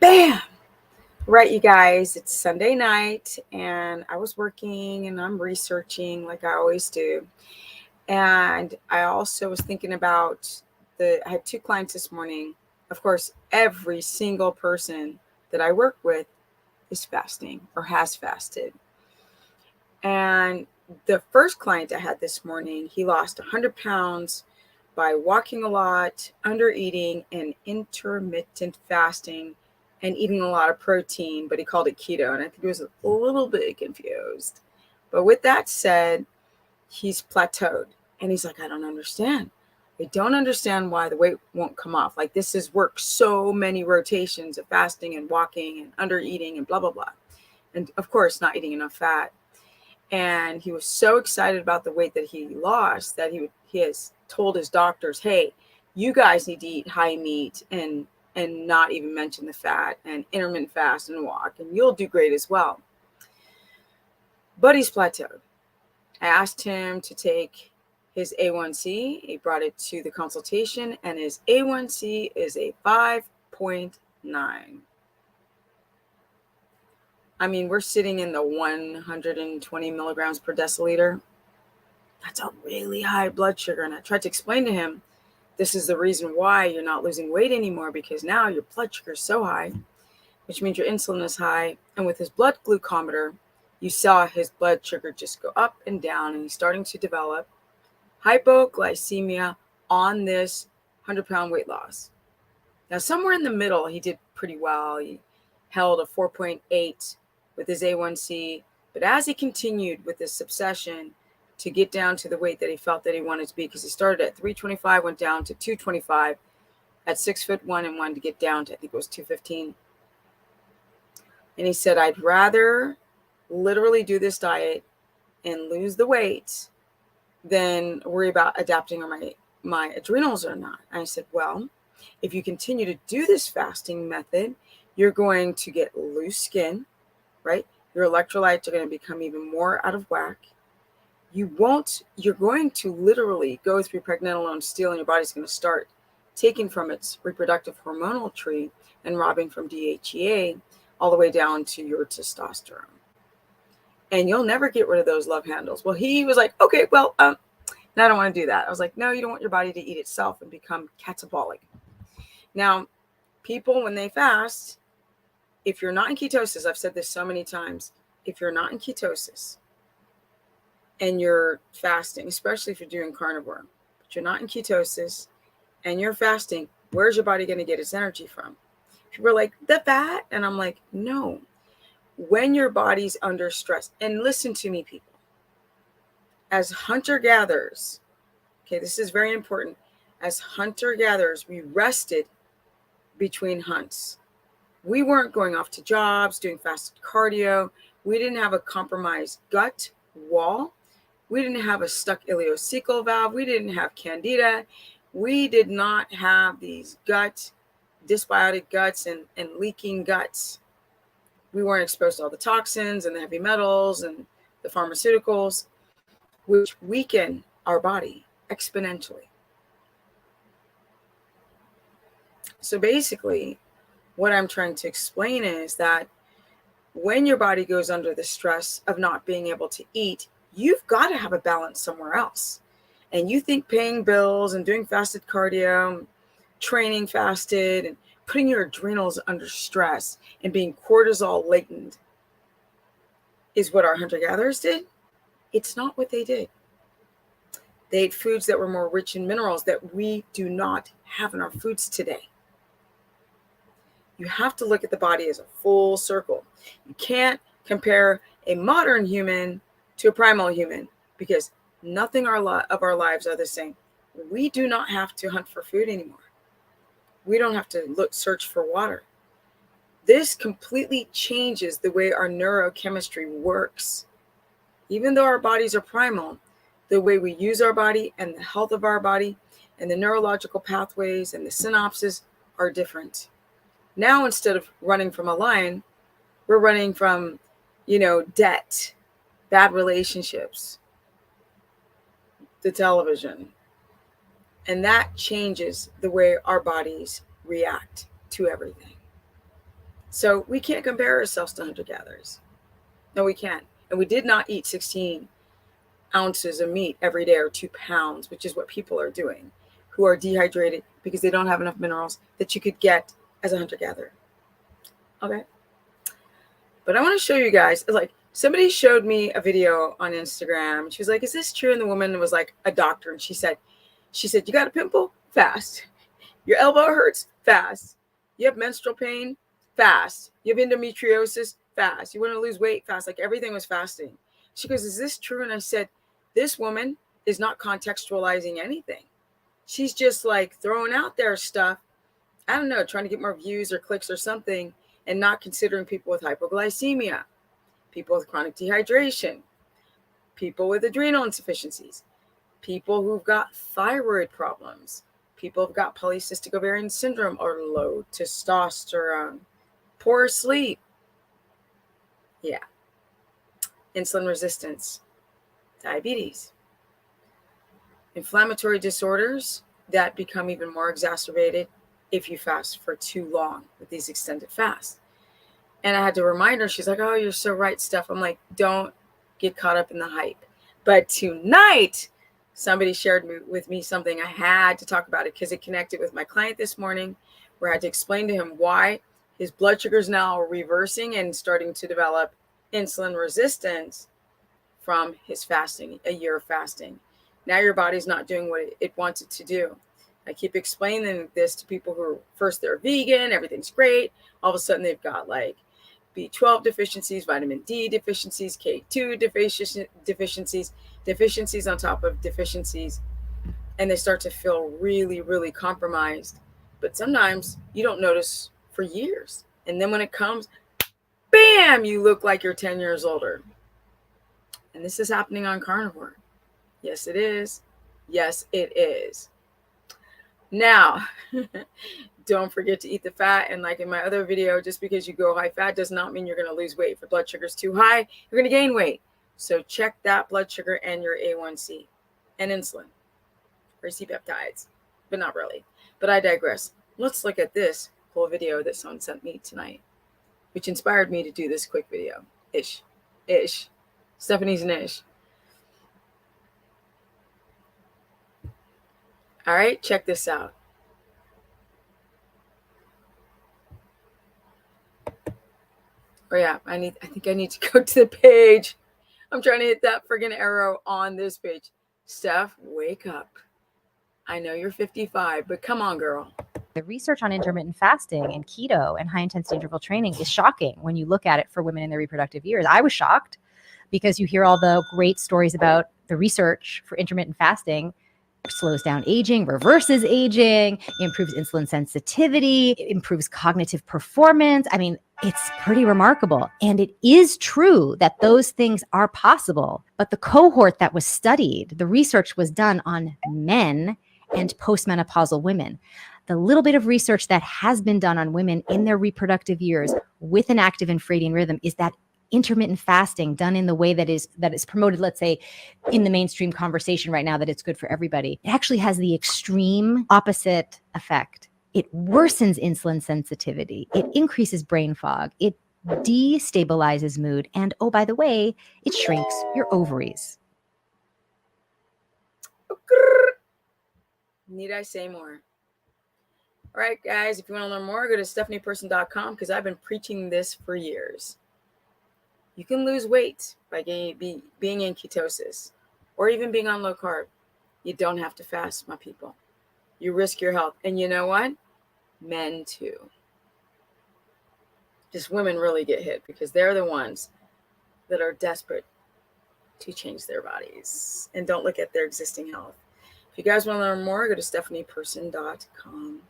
Bam! Right, you guys, it's Sunday night and I was working and I'm researching like I always do. And I also was thinking about I had two clients this morning. Of course, every single person that I work with is fasting or has fasted. And the first client I had this morning, he lost 100 pounds by walking a lot, under eating, and intermittent fasting and eating a lot of protein, but he called it keto. And I think he was a little bit confused. But with that said, he's plateaued. And he's like, I don't understand. I don't understand why the weight won't come off. Like, this has worked so many rotations of fasting and walking and under eating and blah, blah, blah. And of course, not eating enough fat. And he was so excited about the weight that he lost that he has told his doctors, hey, you guys need to eat high meat and not even mention the fat and intermittent fast and walk, and you'll do great as well. But he's plateaued. I asked him to take his A1C. He brought it to the consultation, and his A1C is a 5.9. I mean, we're sitting in the 120 milligrams per deciliter. That's a really high blood sugar. And I tried to explain to him, this is the reason why you're not losing weight anymore, because now your blood sugar is so high, which means your insulin is high. And with his blood glucometer, you saw his blood sugar just go up and down, and he's starting to develop hypoglycemia on this 100-pound weight loss. Now, somewhere in the middle, he did pretty well. He held a 4.8 with his A1C, but as he continued with this obsession to get down to the weight that he felt that he wanted to be, because he started at 325, went down to 225 at 6'1" and wanted to get down to, I think it was 215. And he said, I'd rather literally do this diet and lose the weight than worry about adapting or my adrenals or not. And I said, well, if you continue to do this fasting method, you're going to get loose skin, right? Your electrolytes are going to become even more out of whack. You're going to literally go through pregnenolone steal, and your body's going to start taking from its reproductive hormonal tree and robbing from DHEA all the way down to your testosterone. And you'll never get rid of those love handles. Well, he was like, okay, well, no, I don't want to do that. I was like, no, you don't want your body to eat itself and become catabolic. Now, people, when they fast, if you're not in ketosis, I've said this so many times, if you're not in ketosis and you're fasting, especially if you're doing carnivore, but you're not in ketosis and you're fasting, where's your body going to get its energy from? People are like, the fat? And I'm like, no. When your body's under stress, and listen to me, people, as hunter-gatherers, okay, this is very important. As hunter-gatherers, we rested between hunts. We weren't going off to jobs, doing fasted cardio. We didn't have a compromised gut wall. We didn't have a stuck ileocecal valve. We didn't have candida. We did not have these dysbiotic guts and leaking guts. We weren't exposed to all the toxins and the heavy metals and the pharmaceuticals, which weaken our body exponentially. So basically, what I'm trying to explain is that when your body goes under the stress of not being able to eat, you've got to have a balance somewhere else. And you think paying bills and doing fasted cardio, training fasted, and putting your adrenals under stress and being cortisol latent is what our hunter-gatherers did. It's not what they did. They ate foods that were more rich in minerals that we do not have in our foods today. You have to look at the body as a full circle. You can't compare a modern human to a primal human, because nothing of our lives are the same. We do not have to hunt for food anymore. We don't have to search for water. This completely changes the way our neurochemistry works. Even though our bodies are primal, the way we use our body and the health of our body and the neurological pathways and the synapses are different. Now, instead of running from a lion, we're running from, debt, bad relationships, the television. And that changes the way our bodies react to everything. So we can't compare ourselves to hunter-gatherers. No, we can't. And we did not eat 16 ounces of meat every day or 2 pounds, which is what people are doing who are dehydrated because they don't have enough minerals that you could get as a hunter-gatherer. Okay. But I want to show you guys, like, somebody showed me a video on Instagram. She was like, is this true? And the woman was like a doctor. And she said, you got a pimple? Fast. Your elbow hurts? Fast. You have menstrual pain? Fast. You have endometriosis? Fast. You want to lose weight? Fast. Like, everything was fasting. She goes, is this true? And I said, this woman is not contextualizing anything. She's just like throwing out there stuff. I don't know, trying to get more views or clicks or something, and not considering people with hypoglycemia, people with chronic dehydration, people with adrenal insufficiencies, people who've got thyroid problems, people who've got polycystic ovarian syndrome or low testosterone, poor sleep. Yeah. Insulin resistance, diabetes, inflammatory disorders that become even more exacerbated if you fast for too long with these extended fasts. And I had to remind her, she's like, oh, you're so right, Steph. I'm like, don't get caught up in the hype. But tonight, somebody shared with me something. I had to talk about it because it connected with my client this morning, where I had to explain to him why his blood sugars now are reversing and starting to develop insulin resistance from his fasting, a year of fasting. Now your body's not doing what it wants it to do. I keep explaining this to people who are, first they're vegan, everything's great. All of a sudden they've got like B12 deficiencies, vitamin D deficiencies, K2 deficiencies on top of deficiencies. And they start to feel really, really compromised. But sometimes you don't notice for years. And then when it comes, bam, you look like you're 10 years older. And this is happening on carnivore. Yes, it is. Yes, it is. Now, don't forget to eat the fat. And like in my other video, just because you go high fat does not mean you're going to lose weight. If your blood sugar is too high, you're going to gain weight. So check that blood sugar and your A1C and insulin or C-peptides, but not really. But I digress. Let's look at this whole video that someone sent me tonight, which inspired me to do this quick video. Ish. Stephanie's an ish. All right, check this out. Oh yeah, I think I need to go to the page. I'm trying to hit that friggin' arrow on this page. Steph, wake up. I know you're 55, but come on, girl. The research on intermittent fasting and keto and high intensity interval training is shocking when you look at it for women in their reproductive years. I was shocked because you hear all the great stories about the research for intermittent fasting slows down aging, reverses aging, improves insulin sensitivity, improves cognitive performance. I mean, it's pretty remarkable. And it is true that those things are possible. But the cohort that was studied, the research was done on men and postmenopausal women. The little bit of research that has been done on women in their reproductive years with an active infradian rhythm is that intermittent fasting done in the way that is promoted, let's say, in the mainstream conversation right now, that it's good for everybody, it actually has the extreme opposite effect. It worsens insulin sensitivity. It increases brain fog. It destabilizes mood. And oh, by the way, it shrinks your ovaries. Need I say more? All right, guys, if you want to learn more, go to stephanieperson.com because I've been preaching this for years. You can lose weight by being in ketosis or even being on low carb. You don't have to fast, my people. You risk your health. And you know what? Men too. Just women really get hit because they're the ones that are desperate to change their bodies and don't look at their existing health. If you guys want to learn more, go to stephanieperson.com.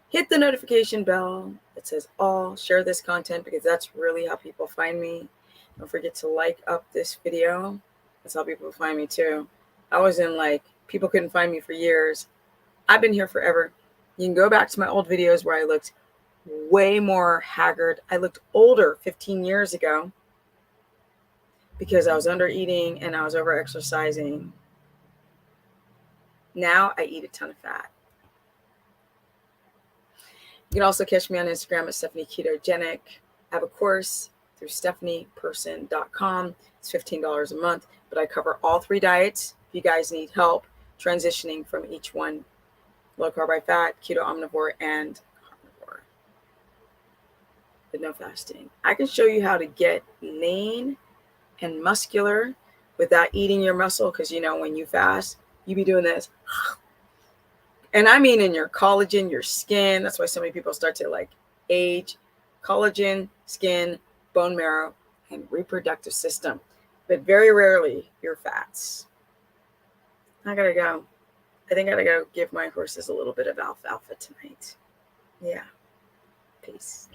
Hit the notification bell that says all. Share this content because that's really how people find me. Don't forget to like up this video. That's how people find me too. I was in people couldn't find me for years. I've been here forever. You can go back to my old videos where I looked way more haggard. I looked older 15 years ago because I was under eating and I was over exercising. Now I eat a ton of fat. You can also catch me on Instagram at Stephanie Ketogenic. I have a course through stephanieperson.com. It's $15 a month, but I cover all 3 diets. If you guys need help transitioning from each one, low carb, high fat, keto, omnivore, and carnivore, but no fasting. I can show you how to get lean and muscular without eating your muscle, because when you fast, you be doing this. And I mean in your collagen, your skin. That's why so many people start to age. Collagen, skin, bone marrow, and reproductive system. But very rarely your fats. I gotta go. I think I gotta go give my horses a little bit of alfalfa tonight. Yeah. Peace.